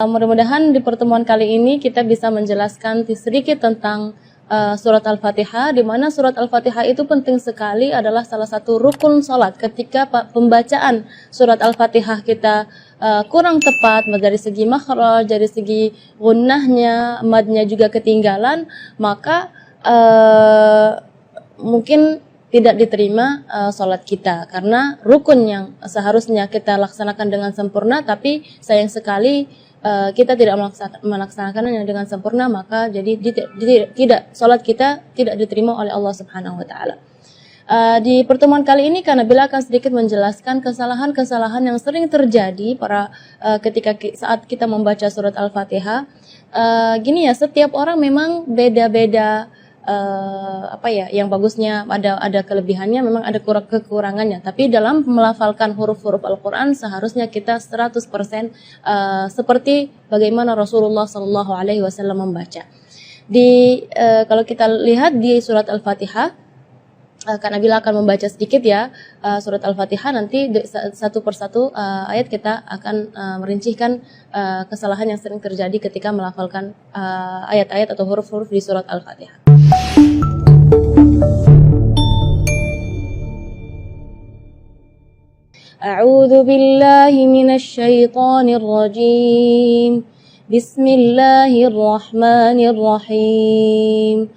Mudah-mudahan di pertemuan kali ini kita bisa menjelaskan sedikit tentang surat Al-Fatihah, di mana surat Al-Fatihah itu penting sekali, adalah salah satu rukun salat. Ketika pembacaan surat Al-Fatihah kita kurang tepat dari segi makhraj, dari segi gunnahnya, madnya juga ketinggalan, maka mungkin tidak diterima salat kita, karena rukun yang seharusnya kita laksanakan dengan sempurna, tapi sayang sekali kita tidak melaksanakannya dengan sempurna, maka jadi tidak salat kita tidak diterima oleh Allah Subhanahu wa taala. Di pertemuan kali ini Kak Nabila akan sedikit menjelaskan kesalahan-kesalahan yang sering terjadi saat kita membaca surat Al-Fatihah. Gini ya, setiap orang memang beda-beda yang bagusnya, ada kelebihannya, memang ada kekurangannya. Tapi dalam melafalkan huruf-huruf Al-Quran seharusnya kita 100% seperti bagaimana Rasulullah SAW membaca. Kalau kita lihat di surat Al-Fatihah, Kak Nabila akan membaca sedikit ya surat Al-Fatihah, nanti satu persatu ayat kita akan merincikan kesalahan yang sering terjadi ketika melafalkan ayat-ayat atau huruf-huruf di surat Al-Fatihah. A'udzu billahi minasy syaithanir rajim. Bismillahirrahmanirrahim.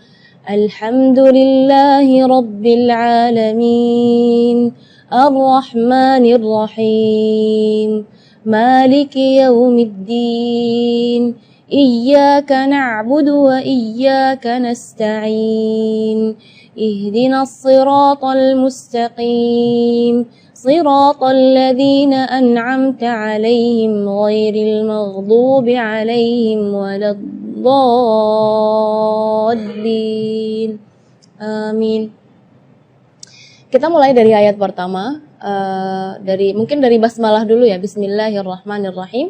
Alhamdulillahi rabbil alamin. Ar-Rahmanir Rahim. Maliki yaumiddin. Iyyaka na'budu wa iyyaka nasta'in. Ihdinas siratal mustaqim. Siratal ladzina an'amta 'alaihim ghairil maghdubi 'alaihim waladdallin. Amin. Kita mulai dari ayat pertama, mungkin dari basmalah dulu ya. Bismillahirrahmanirrahim.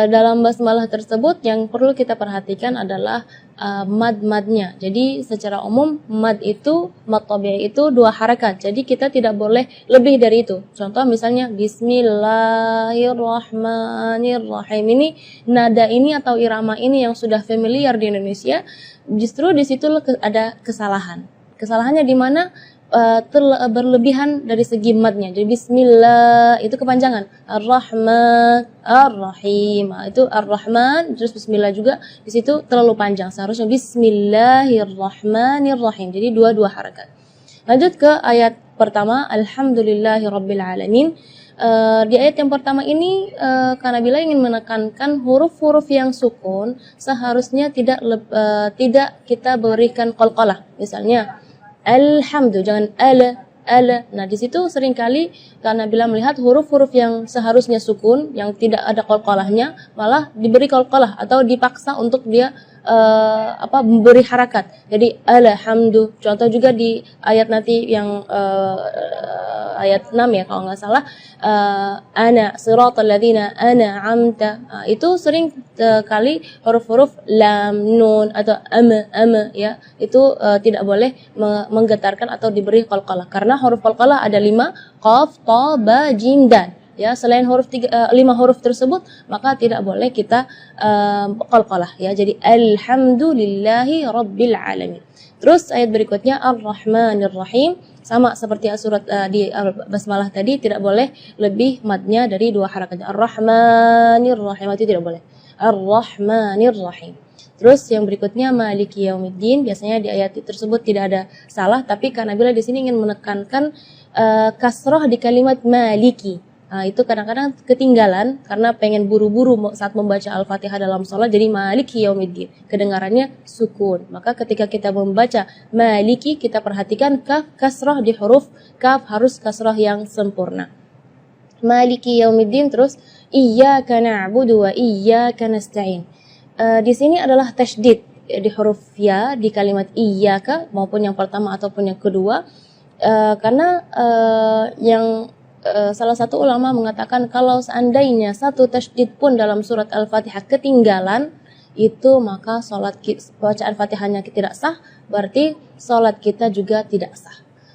Dalam basmalah tersebut yang perlu kita perhatikan adalah mad-madnya. Jadi secara umum mad tabi'i itu 2 harakat. Jadi kita tidak boleh lebih dari itu. Contoh misalnya Bismillahirrahmanirrahim. Ini nada ini atau irama ini yang sudah familiar di Indonesia, justru di situ ada kesalahan. Kesalahannya di mana? Berlebihan dari segi madnya. Jadi bismillah itu kepanjangan. Ar-Rahman, Ar-Rahim. Itu Ar-Rahman terus bismillah juga di situ terlalu panjang. Seharusnya Bismillahirrahmanirrahim. Jadi dua harakat. Lanjut ke ayat pertama, Alhamdulillahirabbil alamin. Di ayat yang pertama ini Kak Nabila ingin menekankan huruf-huruf yang sukun seharusnya tidak kita berikan qalqalah. Misalnya alhamdu, jangan ala. Nah, di situ seringkali karena bila melihat huruf-huruf yang seharusnya sukun, yang tidak ada qalqalahnya, malah diberi qalqalah atau dipaksa untuk dia memberi harakat. Jadi alhamdu. Contoh juga di ayat nanti yang ayat 6 ya kalau nggak salah, ana siratal ladzina an'amta. Itu sering kali huruf-huruf lam, nun atau ama ya, itu tidak boleh menggetarkan atau diberi qalqalah, karena huruf qalqalah ada 5, qaf, ta, ba, jim, dal. Ya, selain 5 huruf tersebut maka tidak boleh kita qalqalah ya. Jadi alhamdulillahi rabbil alamin. Terus ayat berikutnya Ar-Rahmanir Rahim, sama seperti surat di basmalah tadi, tidak boleh lebih madnya dari 2 harakat. Ar-Rahmanir Rahim itu tidak boleh. Ar-Rahmanir Rahim. Terus yang berikutnya Maliki Yaumiddin, biasanya di ayat tersebut tidak ada salah, tapi Kak Nabila di sini ingin menekankan kasrah di kalimat Maliki. Nah, itu kadang-kadang ketinggalan karena pengen buru-buru saat membaca Al-Fatihah dalam sholat, jadi Maliki Yaumiddin, kedengarannya sukun. Maka ketika kita membaca Maliki, kita perhatikan kaf kasrah di huruf kaf harus kasrah yang sempurna. Maliki Yaumiddin, terus Iyyaka na'budu wa iyyaka nasta'in. Di sini adalah tasydid di huruf ya di kalimat iyyaka, maupun yang pertama ataupun yang kedua, karena salah satu ulama mengatakan kalau seandainya satu tasydid pun dalam surat Al-Fatihah ketinggalan, itu maka bacaan Fatihahnya tidak sah, berarti salat kita juga tidak sah.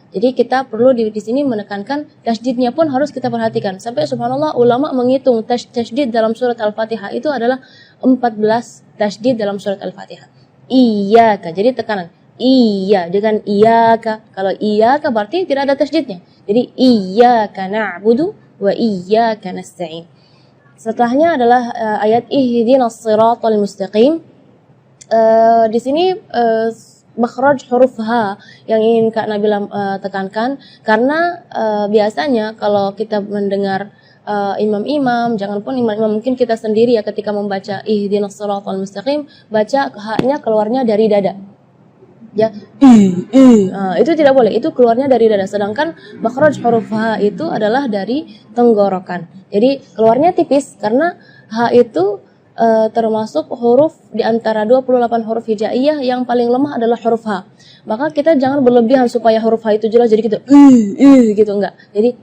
Jadi kita perlu di sini menekankan tasydidnya pun harus kita perhatikan. Sampai subhanallah ulama menghitung tasydid dalam surat Al-Fatihah itu adalah 14 tasydid dalam surat Al-Fatihah. Iyyaka, jadi tekanan. Iya dengan iyyaka. Kalau iyyaka berarti tidak ada tasydidnya. Jadi iyyaka na'budu wa iyyaka nasta'in. Setelahnya adalah ayat ihdinas siratal mustaqim. Di sini makhraj huruf H yang ingin Kak Nabila tekankan, karena biasanya kalau kita mendengar imam-imam, jangan pun imam-imam, mungkin kita sendiri ya ketika membaca ihdinas siratal mustaqim, baca H-nya keluarnya dari dada. Ya, itu tidak boleh, itu keluarnya dari dada. Sedangkan makhraj huruf H itu adalah dari tenggorokan. Jadi keluarnya tipis karena H itu termasuk huruf di antara 28 huruf hijaiyah yang paling lemah adalah huruf H. Maka kita jangan berlebihan supaya huruf H itu jelas jadi kita gitu, enggak. Jadi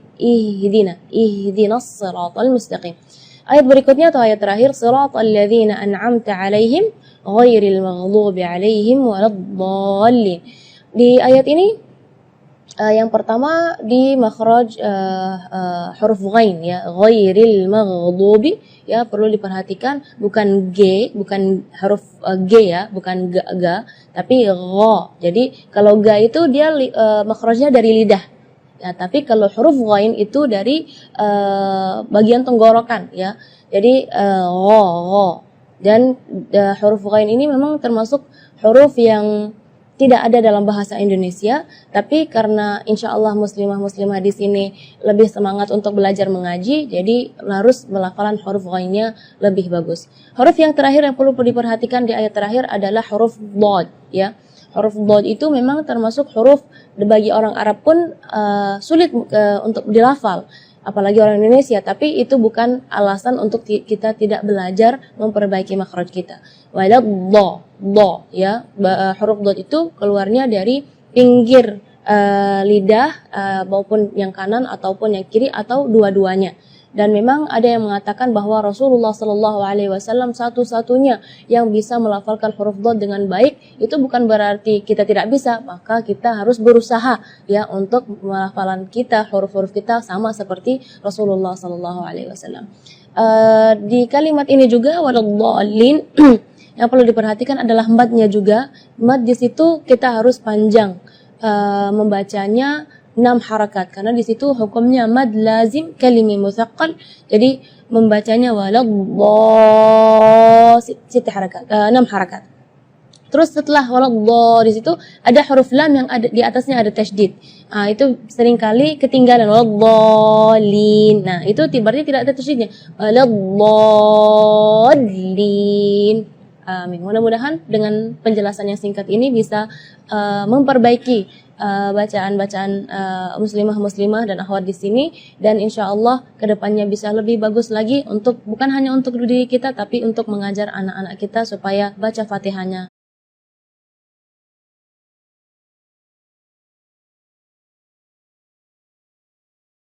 ihdinas siratal mustaqim. Ayat berikutnya atau ayat terakhir, siratal ladzina an'amta 'alaihim ghairil maghdubi 'alaihim waladdallin. Di ayat ini yang pertama di makhraj huruf ghain ya, ghairil maghdubi ya, perlu diperhatikan bukan G, bukan huruf G ya, bukan ga, tapi gha. Jadi kalau ga itu dia makhrajnya dari lidah. Ya, tapi kalau huruf ghain itu dari bagian tenggorokan ya. Jadi gha. Dan huruf ghain ini memang termasuk huruf yang tidak ada dalam bahasa Indonesia, tapi karena insya Allah muslimah-muslimah di sini lebih semangat untuk belajar mengaji, jadi harus melafalan huruf ghainnya lebih bagus. Huruf yang terakhir yang perlu diperhatikan di ayat terakhir adalah huruf dhad ya. Huruf dhad itu memang termasuk huruf bagi orang Arab pun sulit untuk dilafal, apalagi orang Indonesia, tapi itu bukan alasan untuk kita tidak belajar memperbaiki makhraj kita. Waladh ya, huruf dhad itu keluarnya dari pinggir lidah maupun yang kanan ataupun yang kiri atau dua-duanya. Dan memang ada yang mengatakan bahwa Rasulullah Shallallahu Alaihi Wasallam satu-satunya yang bisa melafalkan huruf dhad dengan baik. Itu bukan berarti kita tidak bisa, maka kita harus berusaha ya untuk melafalan kita, huruf-huruf kita sama seperti Rasulullah Shallallahu Alaihi Wasallam. Di kalimat ini juga waladdallin yang perlu diperhatikan adalah madnya juga. Mad di situ kita harus panjang membacanya 6 harakat, karena di situ hukumnya mad lazim kalimi mutsaqqal. Jadi membacanya waladh 6 harakat. Terus setelah waladh di situ ada huruf lam yang ada di atasnya ada tasydid. Itu seringkali ketinggalan waladhdallin. Nah, itu berarti tidak ada tasydidnya. Waladhdallin. Amin. Mudah-mudahan dengan penjelasan yang singkat ini bisa memperbaiki bacaan-bacaan muslimah-muslimah dan akhwat di sini, dan insya Allah kedepannya bisa lebih bagus lagi untuk bukan hanya untuk diri kita tapi untuk mengajar anak-anak kita supaya baca Fatihahnya